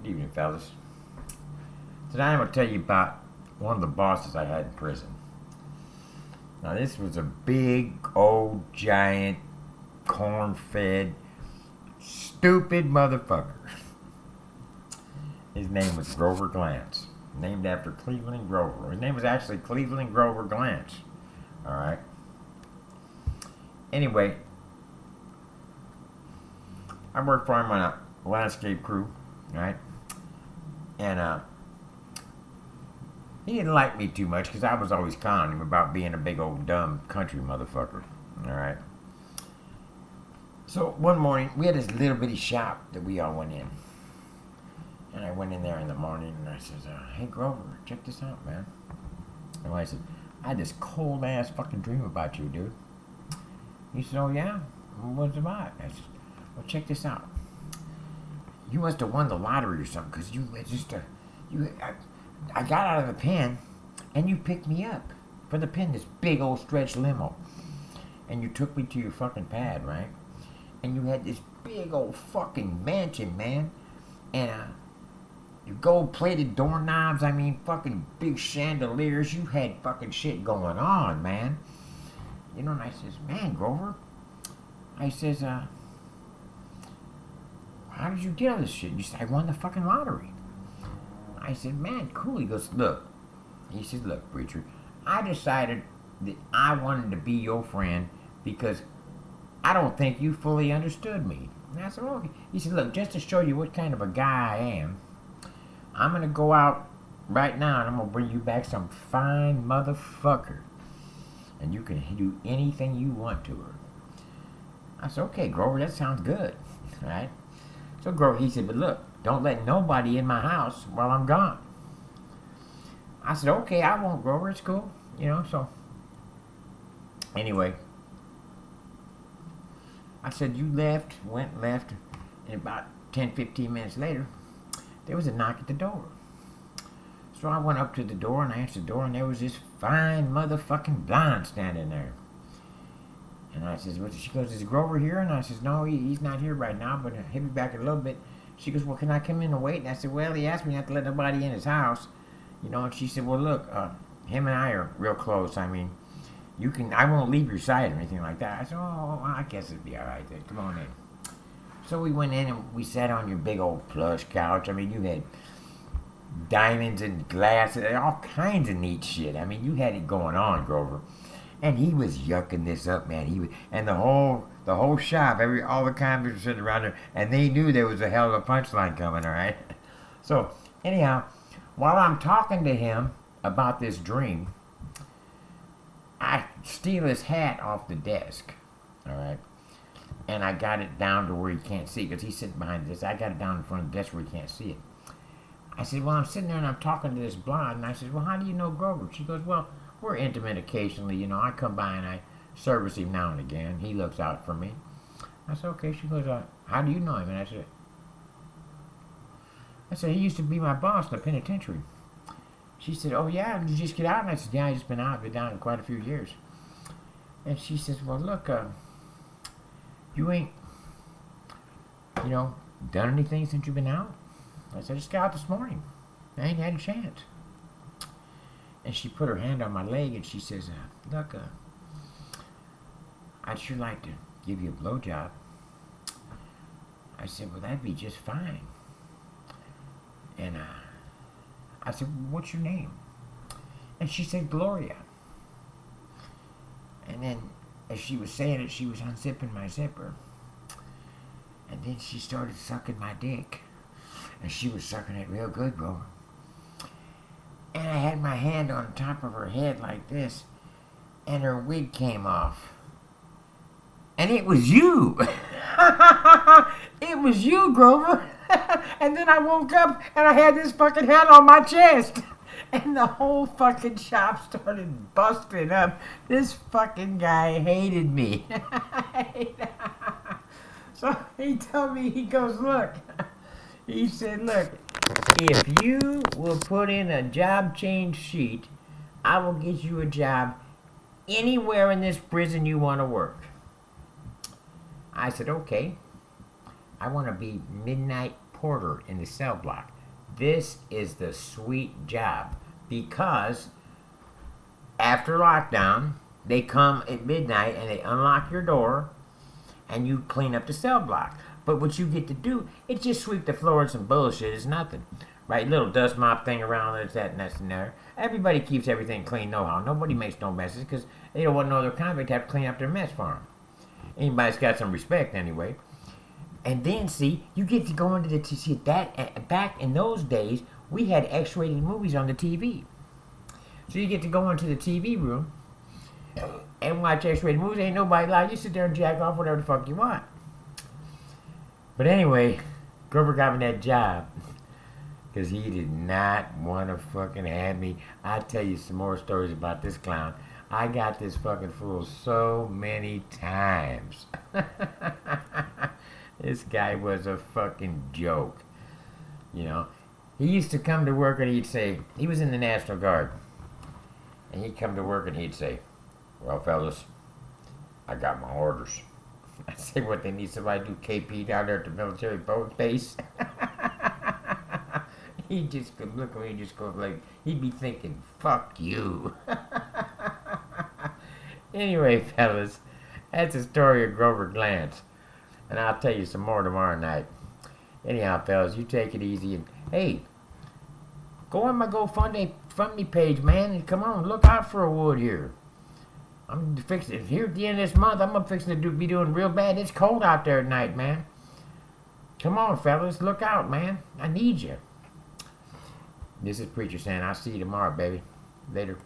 Good evening, fellas. Today I'm going to tell you about one of the bosses I had in prison. Now, this was a big, old, giant, corn-fed, stupid motherfucker. His name was Grover Glantz, named after Cleveland Grover. His name was actually Cleveland Grover Glantz. All right. Anyway, I worked for him on a landscape crew, right? And he didn't like me too much because I was always conning him about being a big old dumb country motherfucker. All right. So one morning we had this little bitty shop that we all went in, and I went in there in the morning and I says, "Hey Grover, check this out, man." And I said, "I had this cold ass fucking dream about you, dude." He said, "Oh yeah, what's it about?" I said, "Well, check this out. You must have won the lottery or something, because I got out of the pen, and you picked me up for the pen, this big old stretch limo, and you took me to your fucking pad, right? And you had this big old fucking mansion, man, and your gold-plated doorknobs, I mean, fucking big chandeliers. You had fucking shit going on, man. You know." And I says, "Man, Grover," I says, "how did you get all this shit?" And you said, "I won the fucking lottery." I said, "Man, cool." He goes, "Look." He says, "Look, preacher, I decided that I wanted to be your friend because I don't think you fully understood me." And I said, "Okay." He said, "Look, just to show you what kind of a guy I am, I'm going to go out right now and I'm going to bring you back some fine motherfucker. And you can do anything you want to her." I said, "Okay, Grover, that sounds good." Right? So Grover, he said, "But look, don't let nobody in my house while I'm gone." I said, "Okay, I won't, Grover. It's cool." So anyway, I said, went left, and about 10, 15 minutes later, there was a knock at the door. So I went up to the door and I answered the door, and there was this fine motherfucking blonde standing there. And I says, "Well," she goes, "Is Grover here?" And I says, "No, he's not here right now, but he'll be back in a little bit." She goes, "Well, can I come in and wait?" And I said, "Well, he asked me not to let nobody in his house." And she said, "Well, look, him and I are real close. I mean, I won't leave your side or anything like that." I said, "Oh, well, I guess it'd be all right then. Come on in." So we went in and we sat on your big old plush couch. I mean, you had diamonds and glass, all kinds of neat shit. I mean, you had it going on, Grover. And he was yucking this up, man. And the whole shop, all the convicts were sitting around there, and they knew there was a hell of a punchline coming. All right. So anyhow, while I'm talking to him about this dream, I steal his hat off the desk. All right. And I got it down to where he can't see, because he's sitting behind this. I got it down in front of the desk where he can't see it. I said, "Well, I'm sitting there and I'm talking to this blonde." And I said, "Well, how do you know Grover?" She goes, "Well, we're intimate occasionally. I come by and I service him now and again. He looks out for me." I said, "Okay." She goes, "How do you know him?" And I said, "He used to be my boss in the penitentiary." She said, "Oh, yeah? Did you just get out?" And I said, "Yeah, I just been out. Been down in quite a few years." And she says, "Well, look, you ain't, done anything since you've been out?" I said, "I just got out this morning. I ain't had a chance." And she put her hand on my leg and she says, "Look, I'd sure like to give you a blowjob." I said, "Well, that'd be just fine." And I said, "What's your name?" And she said, "Gloria." And then as she was saying it, she was unzipping my zipper. And then she started sucking my dick. And she was sucking it real good, bro. And I had my hand on top of her head like this, and her wig came off. And it was you. It was you, Grover. And then I woke up and I had this fucking hat on my chest. And the whole fucking shop started busting up. This fucking guy hated me. So he told me, he goes, "Look," he said, "look, if you will put in a job change sheet, I will get you a job anywhere in this prison you want to work." I said, "Okay. I want to be midnight porter in the cell block." This is the sweet job because after lockdown, they come at midnight and they unlock your door and you clean up the cell block. But what you get to do, it's just sweep the floor and some bullshit. It's nothing. Right? Little dust mop thing around, there's that and that's in there. Everybody keeps everything clean, no how. Nobody makes no messes because they don't want no other convict to have to clean up their mess for them. Anybody's got some respect anyway. And then, see, you get to go into the see that back in those days, we had X-rated movies on the TV. So you get to go into the TV room and watch X-rated movies. Ain't nobody like you sit there and jack off whatever the fuck you want. But anyway, Grover got me that job because he did not want to fucking have me. I'll tell you some more stories about this clown. I got this fucking fool so many times. This guy was a fucking joke. You know, he used to come to work and he'd say, he was in the National Guard. And he'd come to work and he'd say, well, fellas, I got my orders. I say, what, they need somebody to do KP down there at the military boat base? He just could look at me and just go like, he'd be thinking, fuck you. Anyway, fellas, that's the story of Grover Glantz. And I'll tell you some more tomorrow night. Anyhow, fellas, you take it easy. And hey, go on my GoFundMe page, man. And come on, look out for a wood here. I'm fixing here at the end of this month. I'm fixing to be doing real bad. It's cold out there at night, man. Come on, fellas, look out, man. I need you. This is Preacher saying, I'll see you tomorrow, baby. Later.